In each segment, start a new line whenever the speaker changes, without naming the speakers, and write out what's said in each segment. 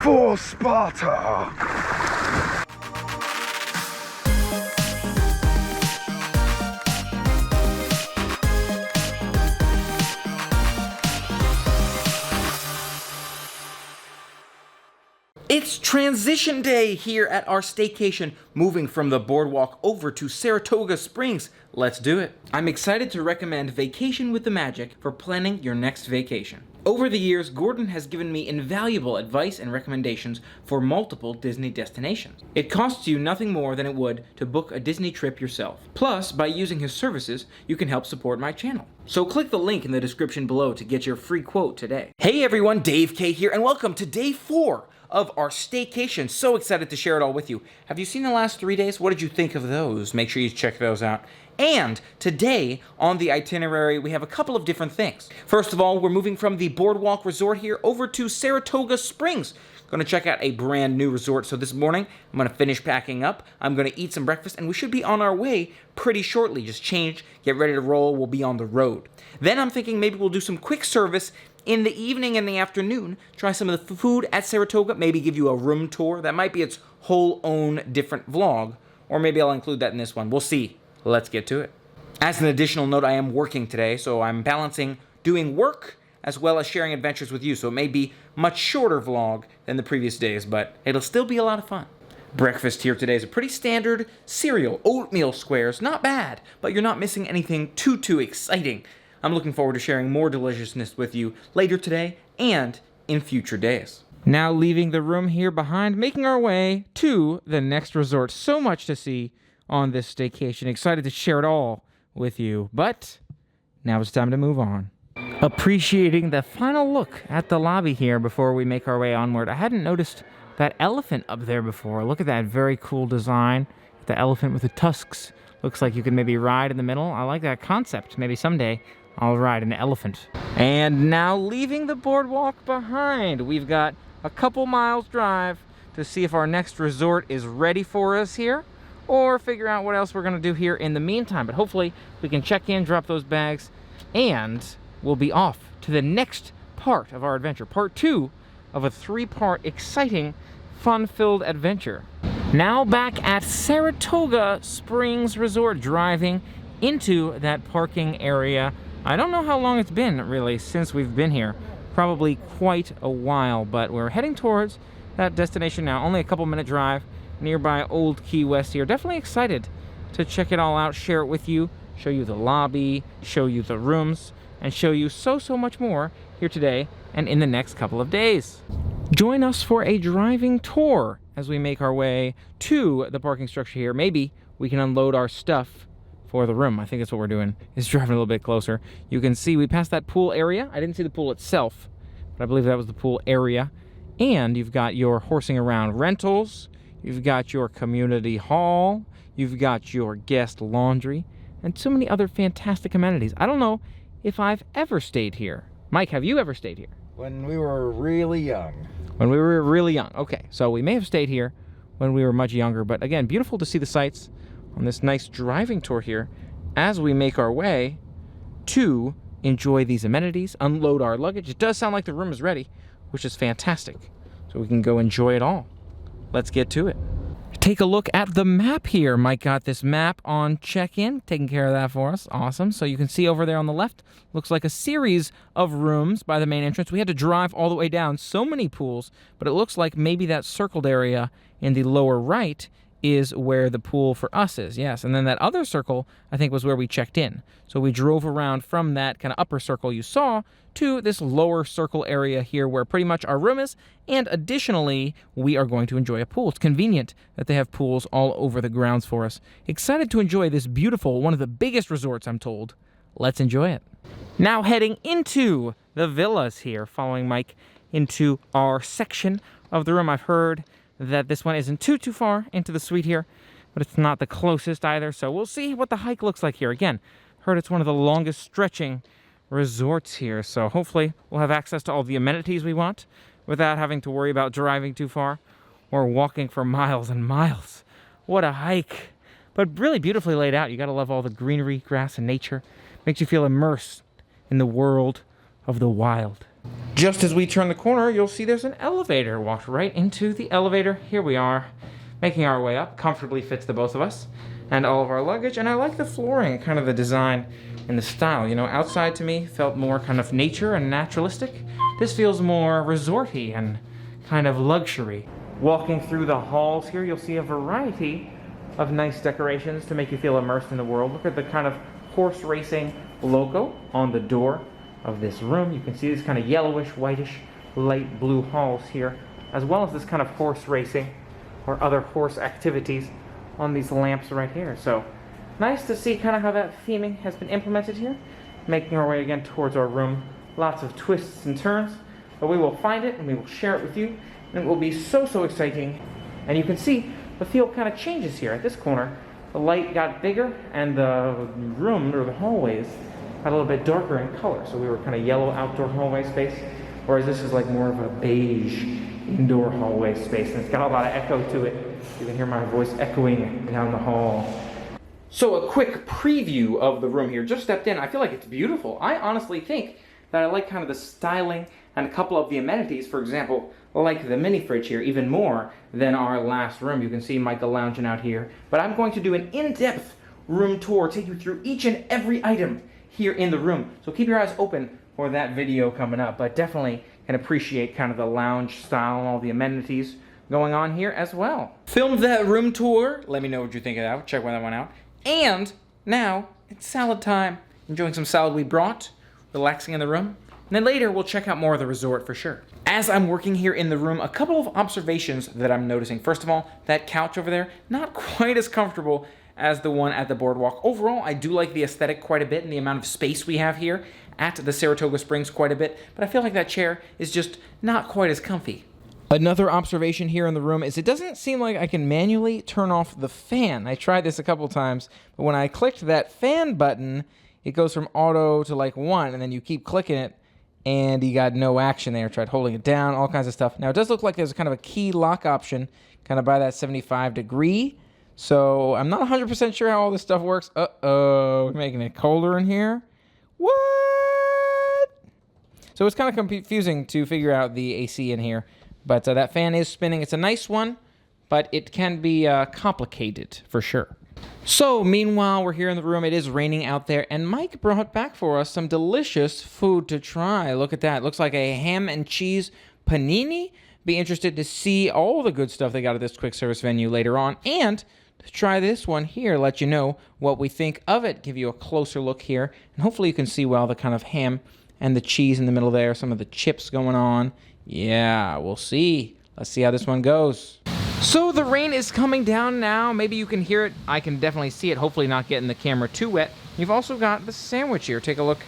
for Sparta!
It's transition day here at our staycation, moving from the boardwalk over to Saratoga Springs. Let's do it. I'm excited to recommend Vacation with the Magic for planning your next vacation. Over the years, Gordon has given me invaluable advice and recommendations for multiple Disney destinations. It costs you nothing more than it would to book a Disney trip yourself. Plus, by using his services, you can help support my channel. So click the link in the description below to get your free quote today. Hey everyone, Dave K here, and welcome to day 4 of our staycation. So excited to share it all with you. Have you seen the last 3 days? What did you think of those? Make sure you check those out. And today on the itinerary, we have a couple of different things. First of all, we're moving from the Boardwalk Resort here over to Saratoga Springs. Going to check out a brand new resort. So this morning, I'm going to finish packing up. I'm going to eat some breakfast, and we should be on our way pretty shortly. Just change, get ready to roll. We'll be on the road. Then I'm thinking maybe we'll do some quick service in the evening and the afternoon, try some of the food at Saratoga, maybe give you a room tour. That might be its whole own different vlog, or maybe I'll include that in this one. We'll see. Let's get to it. As an additional note, I am working today, so I'm balancing doing work as well as sharing adventures with you, so it may be much shorter vlog than the previous days, but it'll still be a lot of fun. Breakfast here today is a pretty standard cereal, oatmeal squares, not bad, but you're not missing anything too exciting. I'm looking forward to sharing more deliciousness with you later today and in future days. Now leaving the room here behind, making our way to the next resort. So much to see on this staycation. Excited to share it all with you, but now it's time to move on. Appreciating the final look at the lobby here before we make our way onward. I hadn't noticed that elephant up there before. Look at that very cool design. The elephant with the tusks. Looks like you can maybe ride in the middle. I like that concept. Maybe someday I'll ride an elephant. And now leaving the boardwalk behind, we've got a couple miles drive to see if our next resort is ready for us here, or figure out what else we're gonna do here in the meantime. But hopefully we can check in, drop those bags, and we'll be off to the next part of our adventure. Part 2 of a 3-part exciting, fun-filled adventure. Now back at Saratoga Springs Resort, driving into that parking area. I don't know how long it's been, really, since we've been here. Probably quite a while, but we're heading towards that destination now. Only a couple-minute drive nearby Old Key West here. Definitely excited to check it all out, share it with you, show you the lobby, show you the rooms, and show you so much more here today and in the next couple of days. Join us for a driving tour as we make our way to the parking structure here. Maybe we can unload our stuff for the room. I think that's what we're doing, is driving a little bit closer. You can see we passed that pool area. I didn't see the pool itself, but I believe that was the pool area. And you've got your horsing around rentals, you've got your community hall, you've got your guest laundry, and so many other fantastic amenities. I don't know if I've ever stayed here. Mike, have you ever stayed here?
When we were really young.
When we were really young. Okay, so we may have stayed here when we were much younger, but again, beautiful to see the sights on this nice driving tour here as we make our way to enjoy these amenities, unload our luggage. It does sound like the room is ready, which is fantastic. So we can go enjoy it all. Let's get to it. Take a look at the map here. Mike got this map on check-in, taking care of that for us. Awesome. So you can see over there on the left, looks like a series of rooms by the main entrance. We had to drive all the way down. So many pools, but it looks like maybe that circled area in the lower right is where the pool for us is. Yes, and then that other circle, I think, was where we checked in. So we drove around from that kind of upper circle you saw to this lower circle area here where pretty much our room is, and additionally, we are going to enjoy a pool. It's convenient that they have pools all over the grounds for us. Excited to enjoy this beautiful, one of the biggest resorts, I'm told. Let's enjoy it. Now heading into the villas here, following Mike into our section of the room. I've heard that this one isn't too far into the suite here, but it's not the closest either, so we'll see what the hike looks like here. Again, heard it's one of the longest stretching resorts here, so hopefully we'll have access to all the amenities we want without having to worry about driving too far or walking for miles and miles. What a hike. But really beautifully laid out. You gotta love all the greenery, grass, and nature. Makes you feel immersed in the world of the wild. Just as we turn the corner, you'll see there's an elevator. Walked right into the elevator. Here we are, making our way up. Comfortably fits the both of us and all of our luggage. And I like the flooring, kind of the design and the style. You know, outside to me felt more kind of nature and naturalistic. This feels more resorty and kind of luxury. Walking through the halls here, you'll see a variety of nice decorations to make you feel immersed in the world. Look at the kind of horse racing logo on the door of this room. You can see these kind of yellowish, whitish, light blue halls here, as well as this kind of horse racing or other horse activities on these lamps right here. So nice to see kind of how that theming has been implemented here. Making our way again towards our room. Lots of twists and turns, but we will find it and we will share it with you, and it will be so exciting. And you can see the feel kind of changes here at this corner. The light got bigger and the room or the hallways got a little bit darker in color. So we were kind of yellow outdoor hallway space, whereas this is like more of a beige indoor hallway space, and it's got a lot of echo to it. You can hear my voice echoing down the hall. So a quick preview of the room here. Just stepped in. I feel like it's beautiful. I honestly think that I like kind of the styling and a couple of the amenities. For example, like the mini fridge here even more than our last room. You can see Michael lounging out here. But I'm going to do an in-depth room tour, take you through each and every item here in the room. So keep your eyes open for that video coming up. But definitely can appreciate kind of the lounge style and all the amenities going on here as well. Filmed that room tour. Let me know what you think of that. Check that one out. And now it's salad time. Enjoying some salad we brought, relaxing in the room. And then later we'll check out more of the resort for sure. As I'm working here in the room, a couple of observations that I'm noticing. First of all, that couch over there, not quite as comfortable as the one at the boardwalk. Overall, I do like the aesthetic quite a bit and the amount of space we have here at the Saratoga Springs quite a bit, but I feel like that chair is just not quite as comfy. Another observation here in the room is it doesn't seem like I can manually turn off the fan. I tried this a couple times, but when I clicked that fan button, it goes from auto to like 1, and then you keep clicking it, and you got no action there. Tried holding it down, all kinds of stuff. Now, it does look like there's kind of a key lock option kind of by that 75 degree, so I'm not 100% sure how all this stuff works. Uh-oh, we're making it colder in here. What? So it's kind of confusing to figure out the AC in here. But that fan is spinning. It's a nice one, but it can be complicated for sure. So meanwhile, we're here in the room. It is raining out there, and Mike brought back for us some delicious food to try. Look at that. It looks like a ham and cheese panini. Be interested to see all the good stuff they got at this quick service venue later on, and to try this one here, let you know what we think of it, give you a closer look here, and hopefully you can see well the kind of ham and the cheese in the middle there, some of the chips going on. Yeah, we'll see. Let's see how this one goes. So the rain is coming down now. Maybe you can hear it. I can definitely see it. Hopefully not getting the camera too wet. You've also got the sandwich here. Take a look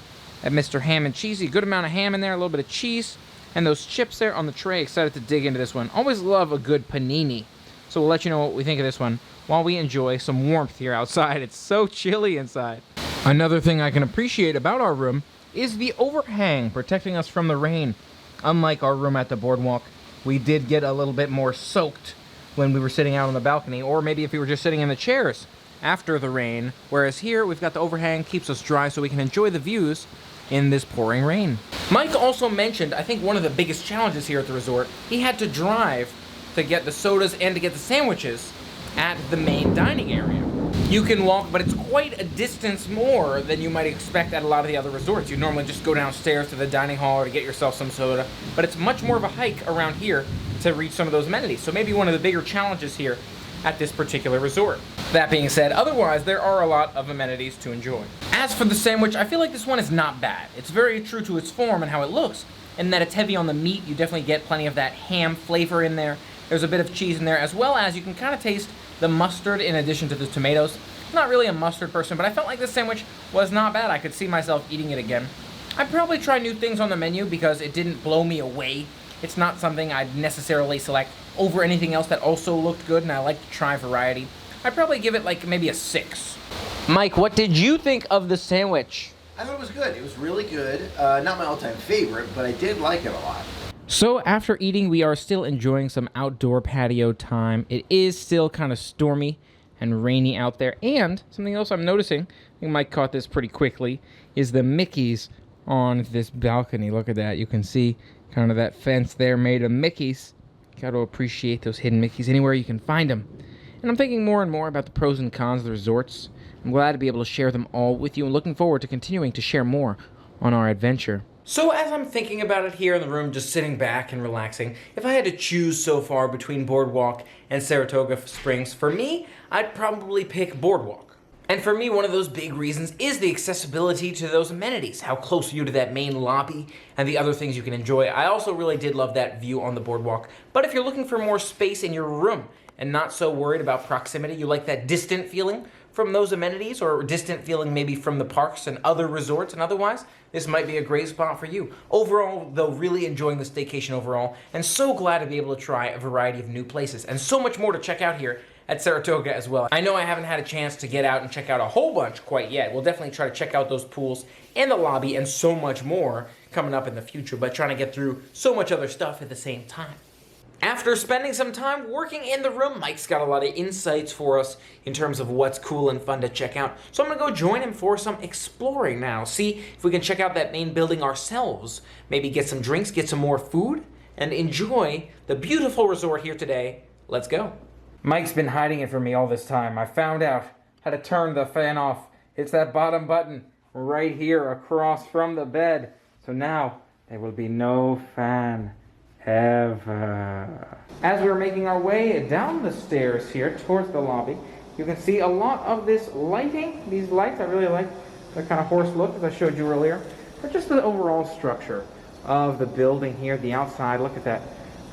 at Mr. Ham and Cheesy. Good amount of ham in there, a little bit of cheese, and those chips there on the tray. Excited to dig into this one. Always love a good panini. So we'll let you know what we think of this one while we enjoy some warmth here outside. It's so chilly inside. Another thing I can appreciate about our room is the overhang protecting us from the rain. Unlike our room at the boardwalk, we did get a little bit more soaked when we were sitting out on the balcony, or maybe if we were just sitting in the chairs after the rain, whereas here we've got the overhang, keeps us dry so we can enjoy the views in this pouring rain. Mike also mentioned, I think one of the biggest challenges here at the resort, he had to drive to get the sodas and to get the sandwiches at the main dining area. You can walk, but it's quite a distance more than you might expect at a lot of the other resorts. You normally just go downstairs to the dining hall to get yourself some soda, but it's much more of a hike around here to reach some of those amenities. So maybe one of the bigger challenges here at this particular resort. That being said, otherwise there are a lot of amenities to enjoy. As for the sandwich, I feel like this one is not bad. It's very true to its form and how it looks, and that it's heavy on the meat. You definitely get plenty of that ham flavor in there. There's a bit of cheese in there, as well as you can kind of taste the mustard in addition to the tomatoes. I'm not really a mustard person, but I felt like this sandwich was not bad. I could see myself eating it again. I'd probably try new things on the menu because it didn't blow me away. It's not something I'd necessarily select over anything else that also looked good, and I like to try variety. I'd probably give it like maybe a 6. Mike, what did you think of the sandwich?
I thought it was good. It was really good. Not my all-time favorite, but I did like it a lot.
So after eating, we are still enjoying some outdoor patio time. It is still kind of stormy and rainy out there. And something else I'm noticing, I think Mike caught this pretty quickly, is the Mickeys on this balcony. Look at that. You can see kind of that fence there made of Mickeys. Got to appreciate those hidden Mickeys anywhere you can find them. And I'm thinking more and more about the pros and cons of the resorts. I'm glad to be able to share them all with you and looking forward to continuing to share more on our adventure. So as I'm thinking about it here in the room, just sitting back and relaxing, if I had to choose so far between Boardwalk and Saratoga Springs, for me, I'd probably pick Boardwalk. And for me, one of those big reasons is the accessibility to those amenities, how close are you to that main lobby and the other things you can enjoy. I also really did love that view on the boardwalk. But if you're looking for more space in your room and not so worried about proximity, you like that distant feeling from those amenities or distant feeling maybe from the parks and other resorts and otherwise, this might be a great spot for you. Overall, though, really enjoying the staycation overall and so glad to be able to try a variety of new places and so much more to check out here at Saratoga as well. I know I haven't had a chance to get out and check out a whole bunch quite yet. We'll definitely try to check out those pools and the lobby and so much more coming up in the future, but trying to get through so much other stuff at the same time. After spending some time working in the room, Mike's got a lot of insights for us in terms of what's cool and fun to check out. So I'm gonna go join him for some exploring now. See if we can check out that main building ourselves. Maybe get some drinks, get some more food, and enjoy the beautiful resort here today. Let's go. Mike's been hiding it from me all this time. I found out how to turn the fan off. It's that bottom button right here across from the bed. So now there will be no fan ever. As we're making our way down the stairs here towards the lobby, you can see a lot of this lighting. These lights, I really like the kind of horse look as I showed you earlier. But just the overall structure of the building here, the outside, look at that.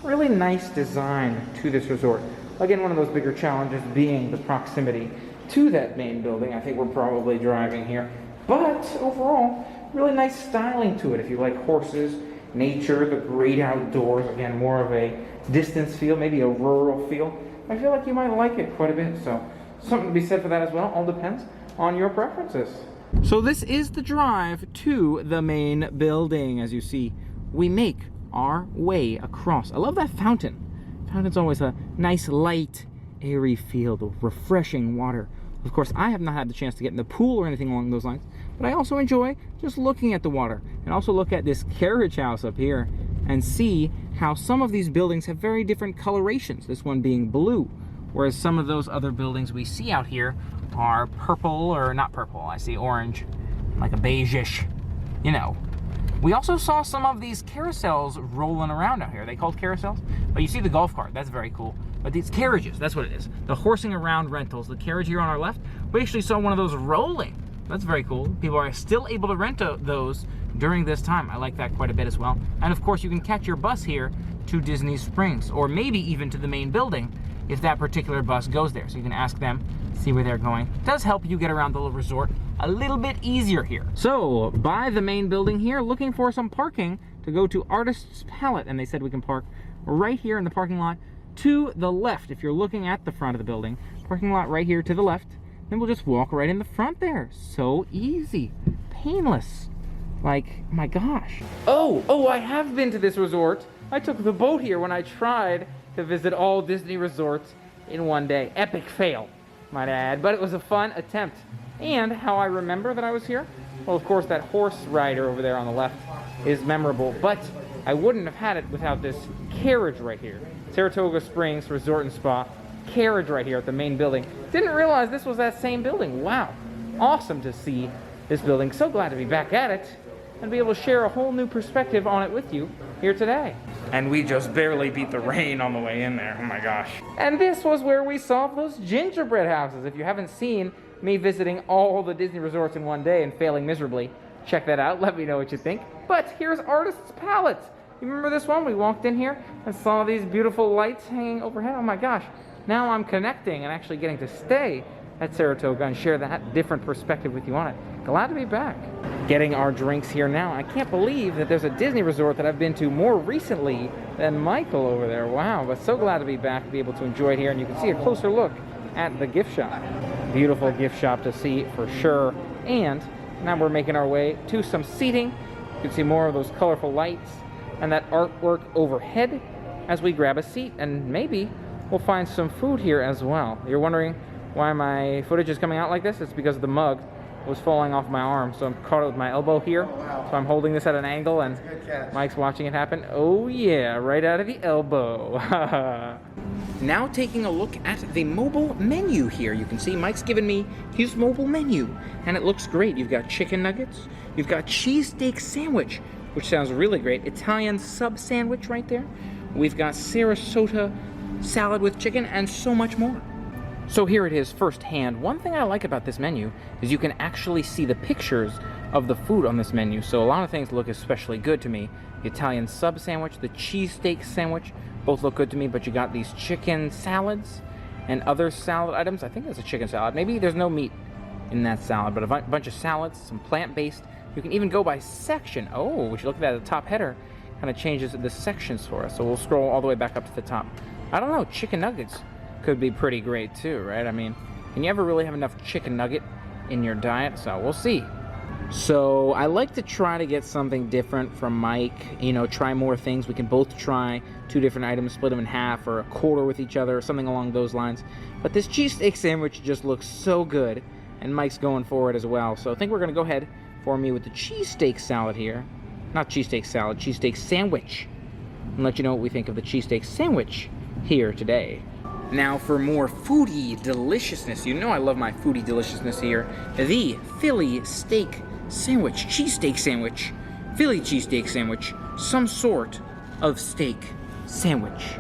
Really nice design to this resort. Again, one of those bigger challenges being the proximity to that main building. I think we're probably driving here. But overall, really nice styling to it. If you like horses, nature, the great outdoors, again, more of a distance feel, maybe a rural feel. I feel like you might like it quite a bit. So something to be said for that as well. All depends on your preferences. So this is the drive to the main building. As you see, we make our way across. I love that fountain. Fountain's always a nice, light, airy feel, the refreshing water. Of course, I have not had the chance to get in the pool or anything along those lines, but I also enjoy just looking at the water and also look at this carriage house up here and see how some of these buildings have very different colorations, this one being blue, whereas some of those other buildings we see out here are purple, or not purple, I see orange, like a beige-ish, you know. We also saw some of these carousels rolling around out here. They called carousels? But you see the golf cart, that's very cool. But these carriages, that's what it is. The horsing around rentals. The carriage here on our left, we actually saw one of those rolling. That's very cool. People are still able to rent those during this time. I like that quite a bit as well. And of course, you can catch your bus here to Disney Springs, or maybe even to the main building if that particular bus goes there. So you can ask them, see where they're going. It does help you get around the little resort a little bit easier here. So, by the main building here, looking for some parking to go to Artist's Palette, and they said we can park right here in the parking lot to the left. If you're looking at the front of the building, parking lot right here to the left, then we'll just walk right in the front there. So easy, painless. Like, my gosh. Oh, I have been to this resort. I took the boat here when I tried to visit all Disney resorts in one day. Epic fail, might I add, but it was a fun attempt. And how I remember that I was here? Well, of course, that horse rider over there on the left is memorable, but I wouldn't have had it without this carriage right here. Saratoga Springs Resort and Spa carriage right here at the main building. Didn't realize this was that same building. Wow. Awesome to see this building. So glad to be back at it and be able to share a whole new perspective on it with you here today. And we just barely beat the rain on the way in there. Oh my gosh. And this was where we saw those gingerbread houses. If you haven't seen me visiting all the Disney resorts in one day and failing miserably, check that out. Let me know what you think. But here's Artist's Palette. You remember this one? We walked in here and saw these beautiful lights hanging overhead. Oh my gosh. Now I'm connecting and actually getting to stay at Saratoga and share that different perspective with you on it. Glad to be back. Getting our drinks here now. I can't believe that there's a Disney resort that I've been to more recently than Michael over there. Wow, but so glad to be back, to be able to enjoy it here. And you can see a closer look at the gift shop. Beautiful gift shop to see for sure. And now we're making our way to some seating. You can see more of those colorful lights and that artwork overhead as we grab a seat. And maybe we'll find some food here as well. You're wondering why my footage is coming out like this? It's because the mug was falling off my arm, so I'm caught it with my elbow here.
Oh, wow.
So I'm holding this at an angle, and
Good catch.
Mike's watching it happen. Oh yeah, right out of the elbow. Now taking a look at the mobile menu here. You can see Mike's given me his mobile menu, and it looks great. You've got chicken nuggets, you've got cheesesteak sandwich, which sounds really great. Italian sub sandwich right there. We've got Saratoga salad with chicken, and so much more. So here it is firsthand. One thing I like about this menu is you can actually see the pictures of the food on this menu. So a lot of things look especially good to me. The Italian sub sandwich, the cheesesteak sandwich, both look good to me, but you got these chicken salads and other salad items. I think that's a chicken salad. Maybe there's no meat in that salad, but a bunch of salads, some plant-based. You can even go by section. Oh, we should look at that. The top header kind of changes the sections for us. So we'll scroll all the way back up to the top. I don't know, chicken nuggets could be pretty great too, right? I mean, can you ever really have enough chicken nugget in your diet? So we'll see. So I like to try to get something different from Mike, you know, try more things. We can both try 2 different items, split them in half or a quarter with each other or something along those lines. But this cheesesteak sandwich just looks so good, and Mike's going for it as well. So I think we're gonna go ahead for me with the cheesesteak salad here. Not cheesesteak salad, cheesesteak sandwich. And let you know what we think of the cheesesteak sandwich here today. Now for more foodie deliciousness, you know I love my foodie deliciousness here, the Philly steak sandwich, cheesesteak sandwich, Philly cheesesteak sandwich, some sort of steak sandwich.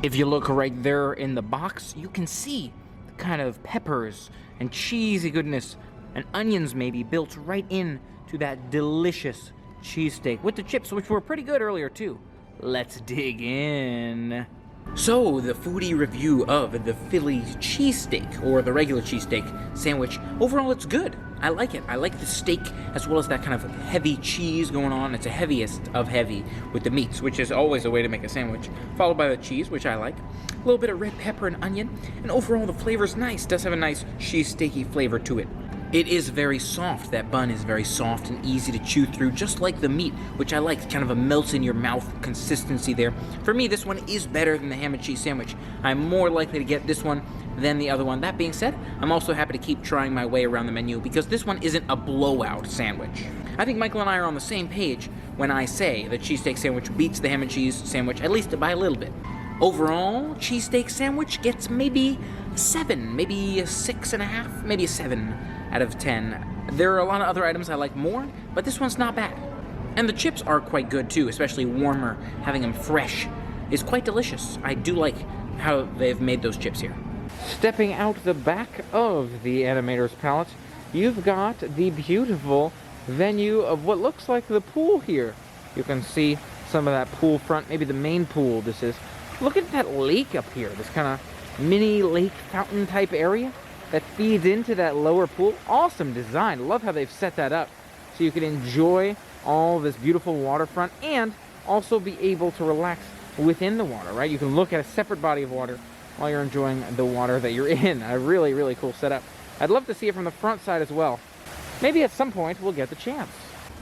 If you look right there in the box, you can see the kind of peppers and cheesy goodness and onions maybe built right in to that delicious cheesesteak with the chips, which were pretty good earlier too. Let's dig in. So, the foodie review of the Philly cheesesteak, or the regular cheesesteak sandwich, overall it's good. I like it. I like the steak as well as that kind of heavy cheese going on. It's the heaviest of heavy with the meats, which is always a way to make a sandwich, followed by the cheese, which I like. A little bit of red pepper and onion, and overall the flavor's nice. It does have a nice cheesesteaky flavor to it. It is very soft. That bun is very soft and easy to chew through, just like the meat, which I like. Kind of a melts in your mouth consistency there. For me, this one is better than the ham and cheese sandwich. I'm more likely to get this one than the other one. That being said, I'm also happy to keep trying my way around the menu because this one isn't a blowout sandwich. I think Michael and I are on the same page when I say the cheesesteak sandwich beats the ham and cheese sandwich, at least by a little bit. Overall, cheesesteak sandwich gets maybe 7, maybe a 6.5, maybe a 7 out of 10. There are a lot of other items I like more, but this one's not bad. And the chips are quite good too, especially warmer. Having them fresh is quite delicious. I do like how they've made those chips here. Stepping out the back of the animator's palette, you've got the beautiful venue of what looks like the pool here. You can see some of that pool front, maybe the main pool this is. Look at that lake up here, this kind of mini lake fountain type area that feeds into that lower pool. Awesome design. Love how they've set that up so you can enjoy all this beautiful waterfront and also be able to relax within the water, right? You can look at a separate body of water while you're enjoying the water that you're in. A really, really cool setup. I'd love to see it from the front side as well. Maybe at some point we'll get the chance.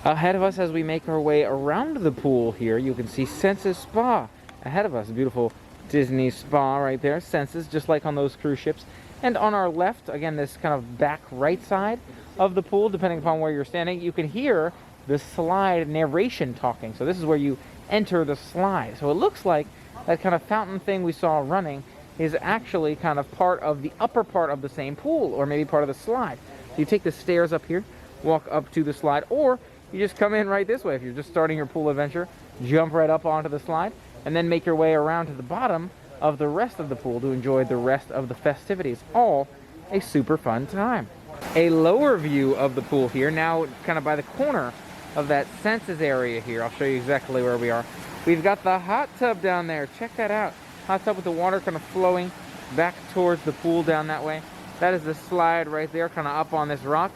Ahead of us as we make our way around the pool here, you can see Senses Spa ahead of us. Beautiful Disney spa right there. Senses, just like on those cruise ships. And on our left, again, this kind of back right side of the pool, depending upon where you're standing, you can hear the slide narration talking. So this is where you enter the slide. So it looks like that kind of fountain thing we saw running is actually kind of part of the upper part of the same pool, or maybe part of the slide. So you take the stairs up here, walk up to the slide, or you just come in right this way. If you're just starting your pool adventure, jump right up onto the slide, and then make your way around to the bottom of the rest of the pool to enjoy the rest of the festivities. All a super fun time. A lower view of the pool here, now kind of by the corner of that Senses area here. I'll show you exactly where we are. We've got the hot tub down there. Check that out. Hot tub with the water kind of flowing back towards the pool down that way. That is the slide right there, kind of up on this rock.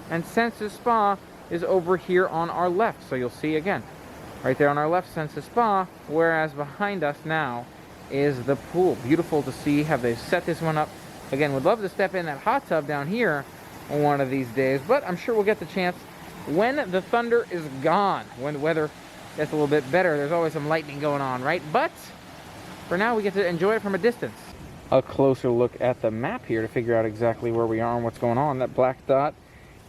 And Senses Spa is over here on our left. So you'll see again, right there on our left, Senses Spa, whereas behind us now is the pool. Beautiful to see how they've set this one up. Again, would love to step in that hot tub down here one of these days, but I'm sure we'll get the chance when the thunder is gone, when the weather gets a little bit better. There's always some lightning going on, right? But for now, we get to enjoy it from a distance. A closer look at the map here to figure out exactly where we are and what's going on. That black dot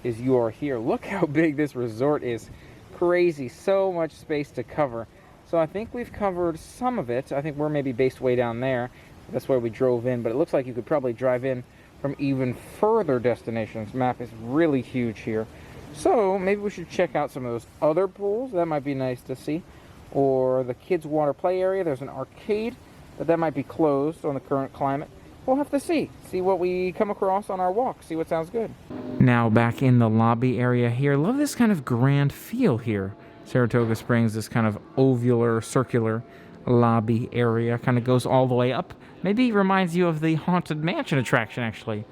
is you are here. Look how big this resort is. Crazy, so much space to cover. So I think we've covered some of it. I think we're maybe based way down there. That's where we drove in, but it looks like you could probably drive in from even further destinations. Map is really huge here. So maybe we should check out some of those other pools. That might be nice to see. Or the kids' water play area. There's an arcade, but that might be closed on the current climate. We'll have to see what we come across on our walk, see what sounds good. Now back in the lobby area here. Love this kind of grand feel here. Saratoga Springs, this kind of ovular, circular lobby area. Kind of goes all the way up. Maybe reminds you of the Haunted Mansion attraction, actually.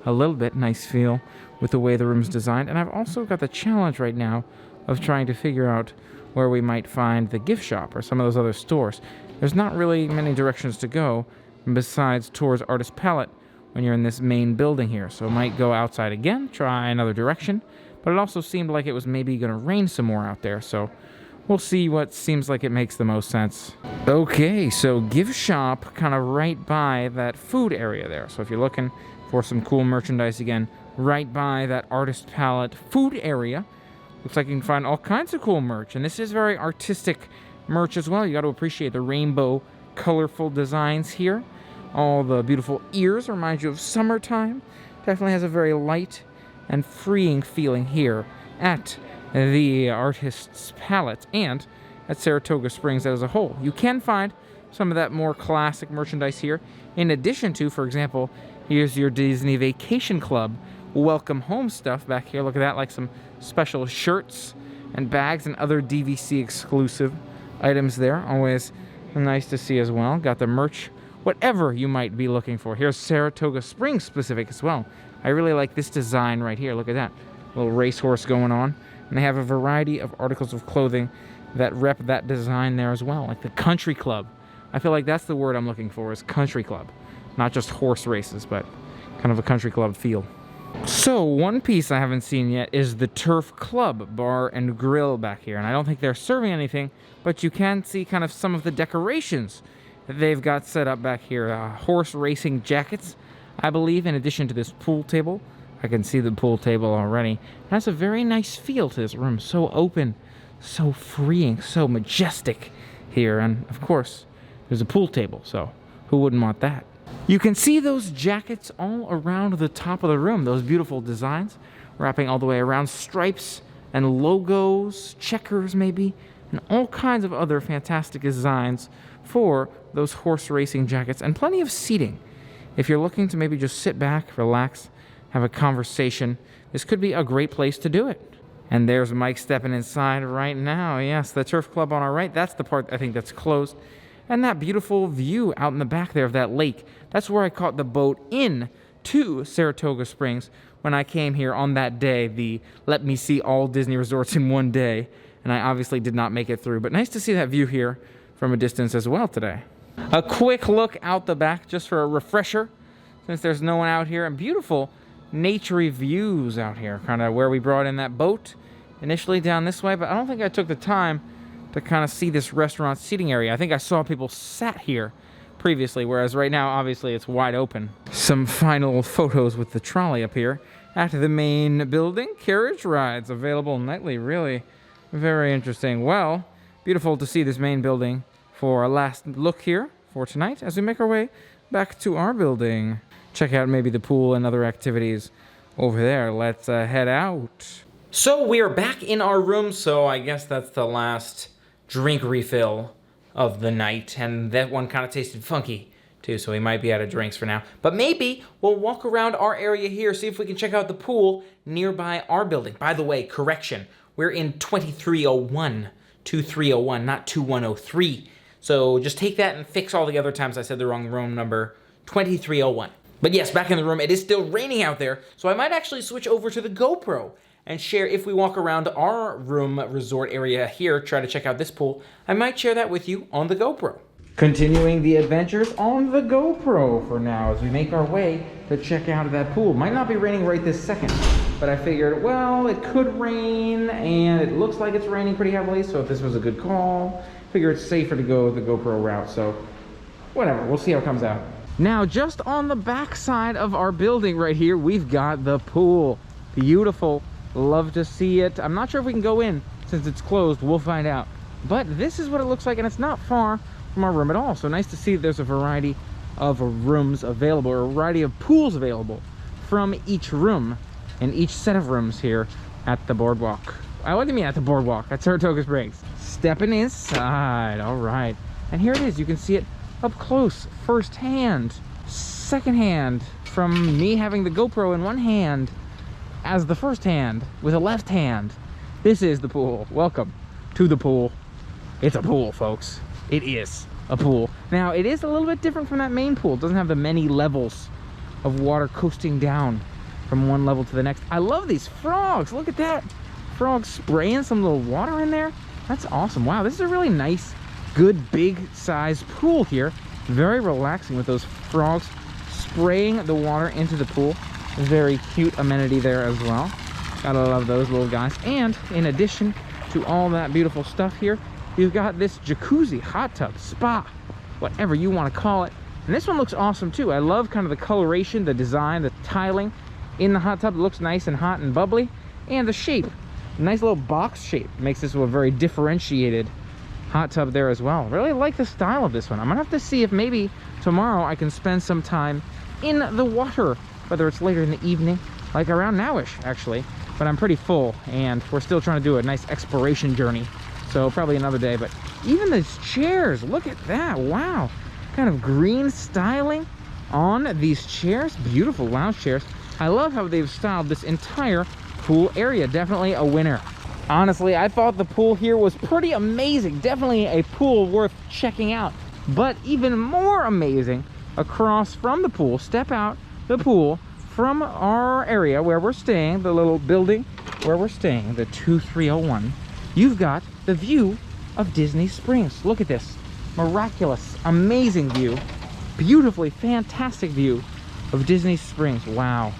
A little bit. Nice feel with the way the room's designed. And I've also got the challenge right now of trying to figure out where we might find the gift shop or some of those other stores. There's not really many directions to go besides towards Artist Palette when you're in this main building here. So I might go outside again, try another direction, but it also seemed like it was maybe going to rain some more out there, so we'll see what seems like it makes the most sense. Okay, so gift shop kind of right by that food area there. So if you're looking for some cool merchandise again, right by that Artist Palette food area, looks like you can find all kinds of cool merch, and this is very artistic merch as well. You got to appreciate the rainbow colorful designs here. All the beautiful ears remind you of summertime. Definitely has a very light and freeing feeling here at the Artist's Palette and at Saratoga Springs as a whole. You can find some of that more classic merchandise here. In addition to, for example, here's your Disney Vacation Club welcome home stuff back here. Look at that, like some special shirts and bags and other DVC exclusive items there. Always nice to see as well. Got the merch, whatever you might be looking for. Here's Saratoga Springs specific as well. I really like this design right here. Look at that. Little racehorse going on. And they have a variety of articles of clothing that rep that design there as well. Like the country club. I feel like that's the word I'm looking for, is country club. Not just horse races, but kind of a country club feel. So one piece I haven't seen yet is the Turf Club Bar and Grill back here. And I don't think they're serving anything, but you can see kind of some of the decorations that they've got set up back here. Horse racing jackets, I believe, in addition to this pool table. I can see the pool table already. It has a very nice feel to this room. So open, so freeing, so majestic here. And of course, there's a pool table, so who wouldn't want that? You can see those jackets all around the top of the room. Those beautiful designs wrapping all the way around. Stripes and logos, checkers maybe, and all kinds of other fantastic designs for those horse racing jackets, and plenty of seating. If you're looking to maybe just sit back, relax, have a conversation, this could be a great place to do it. And there's Mike stepping inside right now. Yes, the Turf Club on our right. That's the part I think that's closed. And that beautiful view out in the back there of that lake. That's where I caught the boat in to Saratoga Springs when I came here on that day, the let me see all Disney resorts in one day. And I obviously did not make it through. But nice to see that view here from a distance as well today. A quick look out the back just for a refresher, since there's no one out here. And beautiful naturey views out here, kind of where we brought in that boat initially down this way. But I don't think I took the time to kind of see this restaurant seating area. I think I saw people sat here previously, whereas right now, obviously, it's wide open. Some final photos with the trolley up here at the main building. Carriage rides available nightly. Really very interesting. Well, beautiful to see this main building for a last look here for tonight as we make our way back to our building. Check out maybe the pool and other activities over there. Let's head out. So we are back in our room, so I guess that's the last drink refill of the night, and that one kind of tasted funky too, so we might be out of drinks for now. But maybe we'll walk around our area here, see if we can check out the pool nearby our building. By the way, correction, we're in 2301, not 2103. So just take that and fix all the other times I said the wrong room number, 2301. But yes, back in the room, it is still raining out there, so I might actually switch over to the GoPro and share, if we walk around our room resort area here, try to check out this pool, I might share that with you on the GoPro. Continuing the adventures on the GoPro for now as we make our way to check out that pool. Might not be raining right this second, but I figured, well, it could rain, and it looks like it's raining pretty heavily, so if this was a good call, I figure it's safer to go the GoPro route, so whatever, we'll see how it comes out. Now, just on the back side of our building right here, we've got the pool. Beautiful Love to see it. I'm not sure if we can go in since it's closed. We'll find out. But this is what it looks like, and it's not far from our room at all. So nice to see there's a variety of rooms available, or a variety of pools available from each room and each set of rooms here at the boardwalk. What do you mean at the boardwalk? At Saratoga Springs. Stepping inside. All right. And here it is. You can see it up close, firsthand, secondhand, from me having the GoPro in one hand as the first hand with a left hand. This is the pool. Welcome to the pool. It's a pool, folks. It is a pool. Now, it is a little bit different from that main pool. It doesn't have the many levels of water coasting down from one level to the next. I love these frogs. Look at that. Frogs spraying some little water in there. That's awesome. Wow, this is a really nice, good, big size pool here. Very relaxing with those frogs spraying the water into the pool. Very cute amenity there as well. Gotta love those little guys. And in addition to all that beautiful stuff here, you've got this jacuzzi, hot tub, spa, whatever you want to call it. And this one looks awesome too. I love kind of the coloration, the design, the tiling in the hot tub. It looks nice and hot and bubbly. And the shape, nice little box shape, makes this a very differentiated hot tub there as well. Really like the style of this one. I'm gonna have to see if maybe tomorrow I can spend some time in the water, whether it's later in the evening, like around nowish actually. But I'm pretty full, and we're still trying to do a nice exploration journey. So probably another day. But even these chairs, look at that. Wow, kind of green styling on these chairs. Beautiful lounge chairs. I love how they've styled this entire pool area. Definitely a winner. Honestly, I thought the pool here was pretty amazing. Definitely a pool worth checking out. But even more amazing, across from the pool, step out the pool from our area where we're staying, the little building where we're staying, the 2301, you've got the view of Disney Springs. Look at this miraculous, amazing view, beautifully fantastic view of Disney Springs. Wow,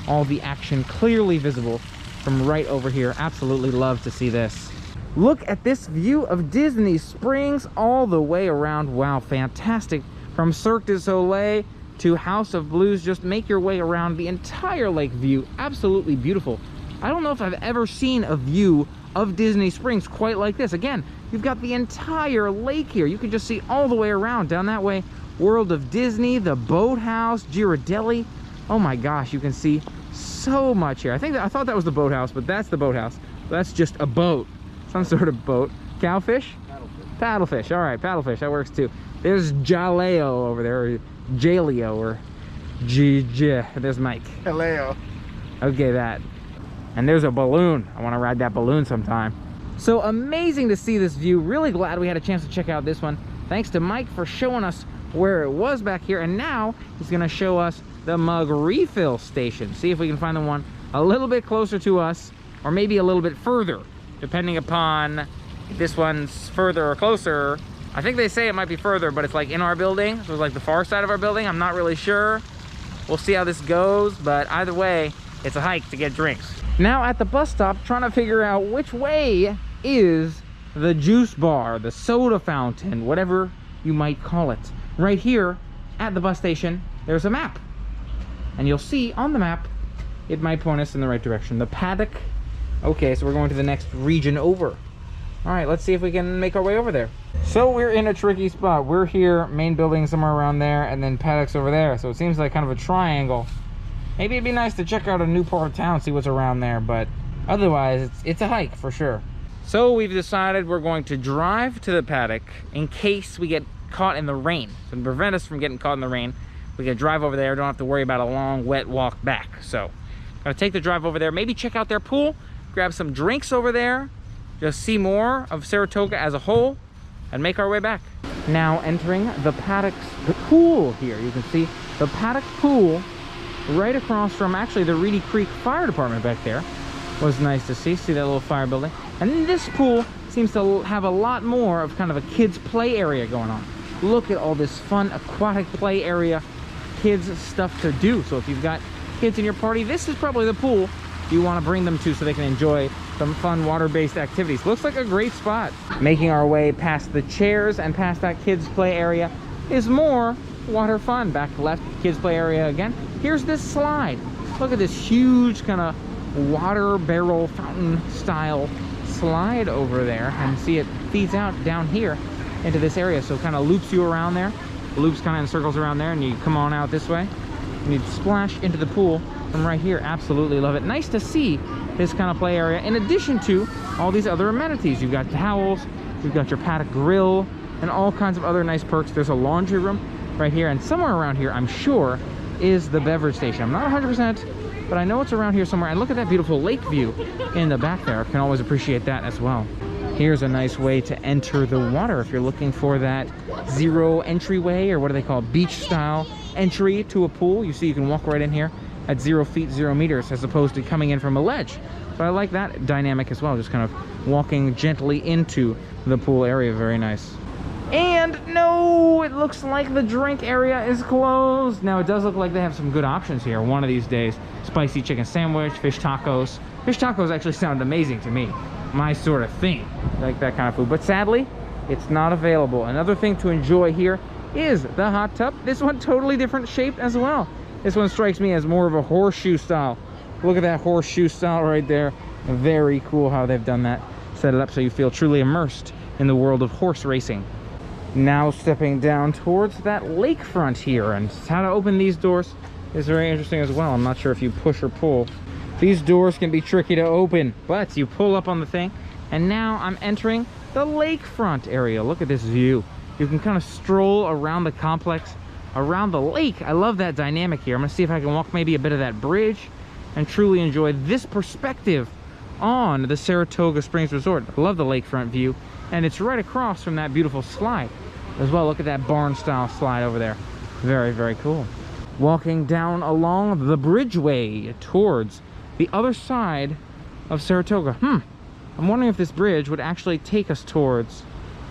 all the action clearly visible from right over here. Absolutely love to see this. Look at this view of Disney Springs all the way around. Wow, fantastic. From Cirque du Soleil to House of Blues, just make your way around the entire lake view. Absolutely beautiful. I don't know if I've ever seen a view of Disney Springs quite like this. Again, you've got the entire lake here. You can just see all the way around. Down that way, World of Disney, the boathouse, Ghirardelli. Oh my gosh, you can see so much here. I thought that was the boathouse, but that's the boathouse. That's just a boat, some sort of boat. Cowfish? Paddlefish. Paddlefish. All right, paddlefish. That works too. There's Jaleo over there, or Jaleo, or There's Mike.
Hello.
Okay, that. And there's a balloon. I want to ride that balloon sometime. So amazing to see this view. Really glad we had a chance to check out this one. Thanks to Mike for showing us where it was back here. And now he's going to show us the mug refill station. See if we can find the one a little bit closer to us, or maybe a little bit further, depending upon if this one's further or closer. I think they say it might be further, but it's like in our building. So it's like the far side of our building. I'm not really sure. We'll see how this goes, but either way, it's a hike to get drinks. Now at the bus stop, trying to figure out which way is the juice bar, the soda fountain, whatever you might call it. Right here at the bus station, there's a map. And you'll see on the map, it might point us in the right direction. The Paddock. Okay, so we're going to the next region over. All right, let's see if we can make our way over there. So we're in a tricky spot. We're here, main building somewhere around there, and then Paddock's over there. So it seems like kind of a triangle. Maybe it'd be nice to check out a new part of town, see what's around there, but otherwise it's a hike for sure. So we've decided we're going to drive to the Paddock in case we get caught in the rain. So to prevent us from getting caught in the rain, we can drive over there, don't have to worry about a long wet walk back. So gonna take the drive over there, maybe check out their pool, grab some drinks over there, just see more of Saratoga as a whole, and make our way back. Now entering the Paddock's pool here. You can see the Paddock pool right across from actually the Reedy Creek Fire Department back there. Was nice to see that little fire building. And this pool seems to have a lot more of kind of a kids play area going on. Look at all this fun aquatic play area, kids stuff to do. So if you've got kids in your party, this is probably the pool you want to bring them to so they can enjoy some fun water-based activities. Looks like a great spot. Making our way past the chairs and past that kids play area is more water fun. Back left, kids play area again. Here's this slide. Look at this huge kind of water barrel fountain style slide over there, and see it feeds out down here into this area, so it kind of loops you around there, loops kind of in circles around there, and you come on out this way and you splash into the pool from right here. Absolutely love it. Nice to see this kind of play area in addition to all these other amenities. You've got towels, you've got your Paddock grill, and all kinds of other nice perks. There's a laundry room right here, and somewhere around here I'm sure is the beverage station. I'm not 100%, but I know it's around here somewhere. And look at that beautiful lake view in the back there. I can always appreciate that as well. Here's a nice way to enter the water if you're looking for that zero entryway, or what do they call it, beach style entry to a pool. You see you can walk right in here at 0 feet 0 meters as opposed to coming in from a ledge. So I like that dynamic as well, just kind of walking gently into the pool area. Very nice. And no, it looks like the drink area is closed. Now it does look like they have some good options here one of these days. Spicy chicken sandwich, fish tacos. Fish tacos actually sound amazing to me. My sort of thing, like that kind of food. But sadly, it's not available. Another thing to enjoy here is the hot tub. This one totally different shape as well. This one strikes me as more of a horseshoe style. Look at that horseshoe style right there. Very cool how they've done that. Set it up so you feel truly immersed in the world of horse racing. Now stepping down towards that lakefront here, and how to open these doors is very interesting as well. I'm not sure if you push or pull. These doors can be tricky to open, but you pull up on the thing, and now I'm entering the lakefront area. Look at this view. You can kind of stroll around the complex, around the lake. I love that dynamic here. I'm gonna see if I can walk maybe a bit of that bridge and truly enjoy this perspective on the Saratoga Springs Resort. I love the lakefront view, and it's right across from that beautiful slide as well. Look at that barn style slide over there. Very, very cool. Walking down along the bridgeway towards the other side of Saratoga. I'm wondering if this bridge would actually take us towards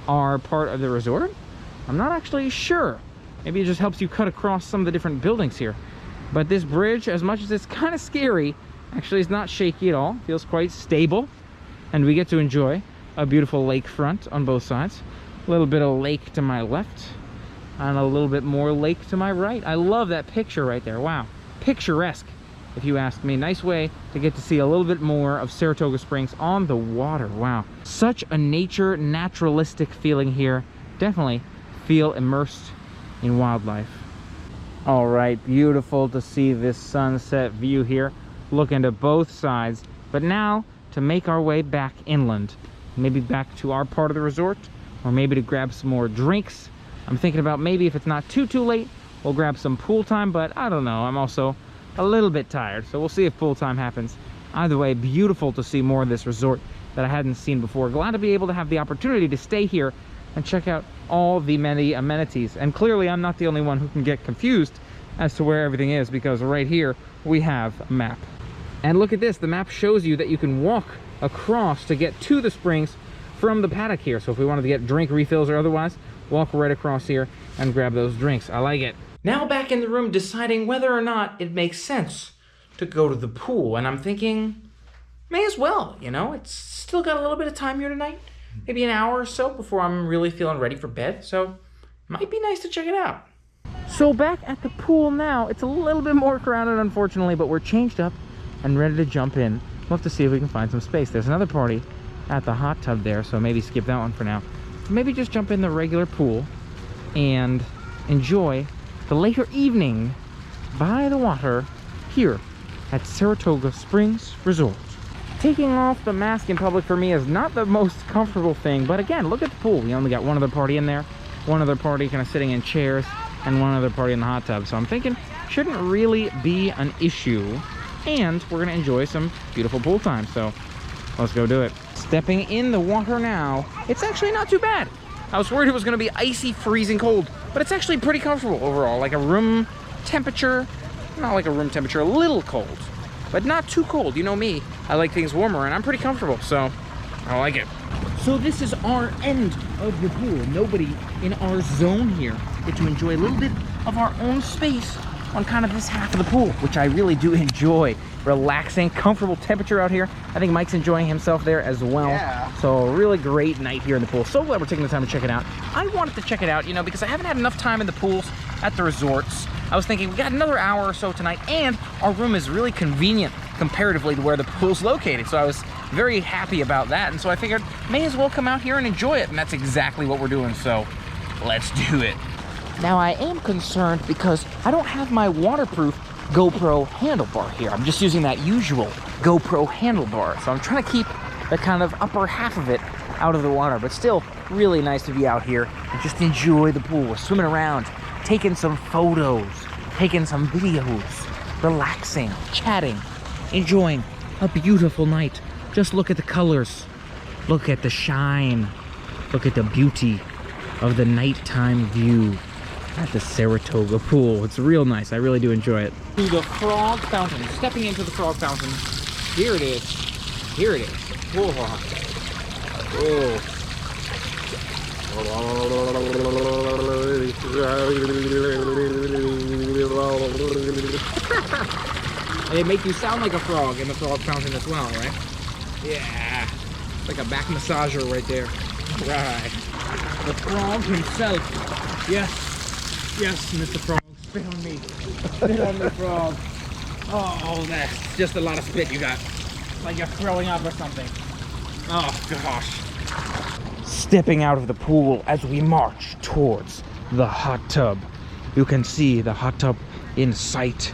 our part of the resort. I'm not actually sure. Maybe it just helps you cut across some of the different buildings here. But this bridge, as much as it's kind of scary, actually is not shaky at all. Feels quite stable. And we get to enjoy a beautiful lakefront on both sides. A little bit of lake to my left and a little bit more lake to my right. I love that picture right there. Wow. Picturesque, if you ask me. Nice way to get to see a little bit more of Saratoga Springs on the water. Wow. Such a nature, naturalistic feeling here. Definitely feel immersed in wildlife. All right, beautiful to see this sunset view here. Looking to both sides. But now to make our way back inland. Maybe back to our part of the resort, or maybe to grab some more drinks. I'm thinking about maybe if it's not too late, we'll grab some pool time, but I don't know. I'm also a little bit tired, so we'll see if pool time happens. Either way, beautiful to see more of this resort that I hadn't seen before. Glad to be able to have the opportunity to stay here and check out all the many amenities. And clearly I'm not the only one who can get confused as to where everything is, because right here we have a map. And look at this, the map shows you that you can walk across to get to the springs from the paddock here. So if we wanted to get drink refills or otherwise, walk right across here and grab those drinks. I like it. Now back in the room deciding whether or not it makes sense to go to the pool. And I'm thinking, may as well, you know, it's still got a little bit of time here tonight. Maybe an hour or so before I'm really feeling ready for bed. So might be nice to check it out. So back at the pool now, it's a little bit more crowded unfortunately, but we're changed up and ready to jump in. We'll have to see if we can find some space. There's another party at the hot tub there, so maybe skip that one for now. Maybe just jump in the regular pool and enjoy the later evening by the water here at Saratoga Springs Resort. Taking off the mask in public for me is not the most comfortable thing, but again, look at the pool. We only got one other party in there, one other party kind of sitting in chairs, and one other party in the hot tub. So I'm thinking shouldn't really be an issue, and we're gonna enjoy some beautiful pool time. So let's go do it. Stepping in the water now. It's actually not too bad. I was worried it was gonna be icy, freezing cold, but it's actually pretty comfortable overall. Like a room temperature, not like a room temperature, a little cold, but not too cold. You know me, I like things warmer, and I'm pretty comfortable, so I like it. So this is our end of the pool. Nobody in our zone here. Get to enjoy a little bit of our own space on kind of this half of the pool, which I really do enjoy. Relaxing, comfortable temperature out here. I think Mike's enjoying himself there as well. Yeah. So a really great night here in the pool. So glad we're taking the time to check it out. I wanted to check it out, you know, because I haven't had enough time in the pools at the resorts. I was thinking we got another hour or so tonight, and our room is really convenient comparatively to where the pool's located. So I was very happy about that. And so I figured, may as well come out here and enjoy it. And that's exactly what we're doing. So let's do it. Now I am concerned because I don't have my waterproof GoPro handlebar here. I'm just using that usual GoPro handlebar. So I'm trying to keep the kind of upper half of it out of the water, but still really nice to be out here and just enjoy the pool. We're swimming around, taking some photos, taking some videos, relaxing, chatting, enjoying a beautiful night. Just look at the colors, look at the shine, look at the beauty of the nighttime view at the Saratoga pool. It's real nice. I really do enjoy it. To the frog fountain. Stepping into the frog fountain. Here it is. Here it is. Oh. Oh. They make you sound like a frog in the frog fountain as well, right? Yeah. It's like a back massager right there. Right. The frog himself. Yes. Yes, Mr. Frog. Spit on me. Spit on the frog. Oh, that's just a lot of spit you got. Like you're throwing up or something. Oh, gosh. Stepping out of the pool as we march towards the hot tub. You can see the hot tub in sight.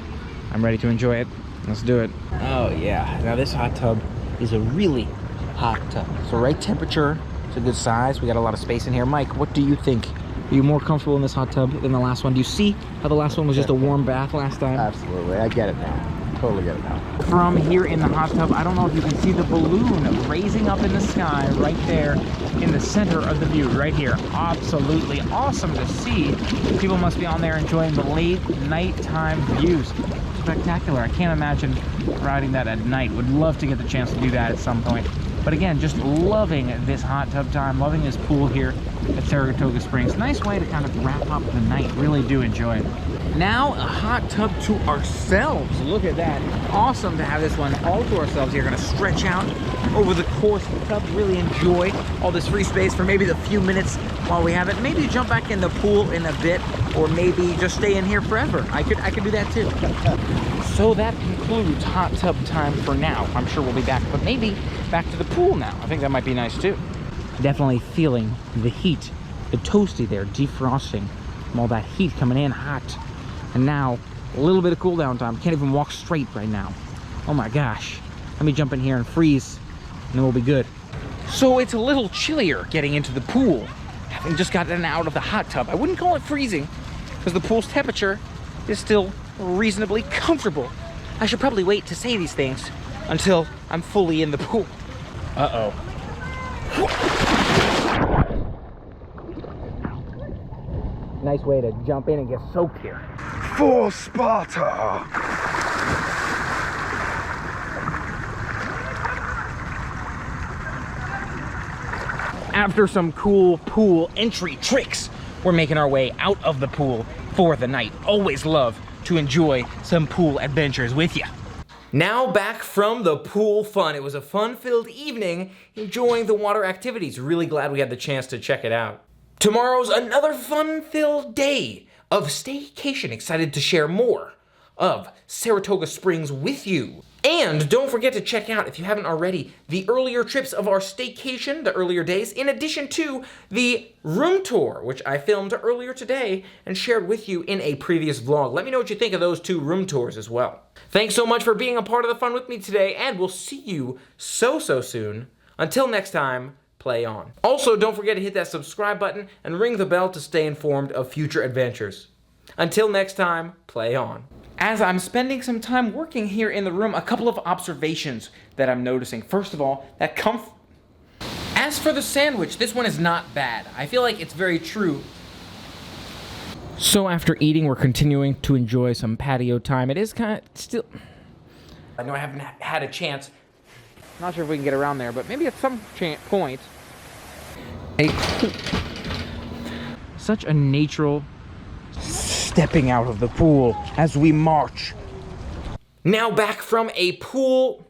I'm ready to enjoy it. Let's do it. Oh, yeah. Now, this hot tub is a really hot tub. It's the right temperature. It's a good size. We got a lot of space in here. Mike, what do you think? Are you more comfortable in this hot tub than the last one? Do you see how the last one was just a warm bath last time?
Absolutely. I get it now. Totally get it now.
From here in the hot tub, I don't know if you can see the balloon raising up in the sky right there in the center of the view, right here. Absolutely awesome to see. People must be on there enjoying the late nighttime views. Spectacular. I can't imagine riding that at night. Would love to get the chance to do that at some point. But again, just loving this hot tub time, loving this pool here at Saratoga Springs. Nice way to kind of wrap up the night. Really do enjoy it. Now a hot tub to ourselves. Look at that. Awesome to have this one all to ourselves here. Gonna stretch out over the course of the tub. Really enjoy all this free space for maybe the few minutes while we have it. Maybe jump back in the pool in a bit, or maybe just stay in here forever. I could do that too. So that concludes hot tub time for now. I'm sure we'll be back, but maybe back to the pool now. I think that might be nice too. Definitely feeling the heat, the toasty there, defrosting from all that heat coming in hot. And now a little bit of cool down time. Can't even walk straight right now. Oh my gosh. Let me jump in here and freeze, and then we'll be good. So it's a little chillier getting into the pool, having just gotten out of the hot tub. I wouldn't call it freezing, because the pool's temperature is still reasonably comfortable. I should probably wait to say these things until I'm fully in the pool. Uh-oh. Nice way to jump in and get soaked here.
For Sparta!
After some cool pool entry tricks, we're making our way out of the pool for the night. Always love to enjoy some pool adventures with you. Now back from the pool fun. It was a fun-filled evening enjoying the water activities. Really glad we had the chance to check it out. Tomorrow's another fun-filled day of staycation. Excited to share more of Saratoga Springs with you. And don't forget to check out, if you haven't already, the earlier trips of our staycation, the earlier days, in addition to the room tour, which I filmed earlier today and shared with you in a previous vlog. Let me know what you think of those 2 room tours as well. Thanks so much for being a part of the fun with me today, and we'll see you so soon. Until next time, play on. Also, don't forget to hit that subscribe button and ring the bell to stay informed of future adventures. Until next time, play on. As I'm spending some time working here in the room, a couple of observations that I'm noticing. First of all, that As for the sandwich, this one is not bad. I feel like it's very true. So after eating, we're continuing to enjoy some patio time. It is kind of still... I know I haven't had a chance. Not sure if we can get around there, but maybe at some point... Such a natural... stepping out of the pool as we march. Now back from a pool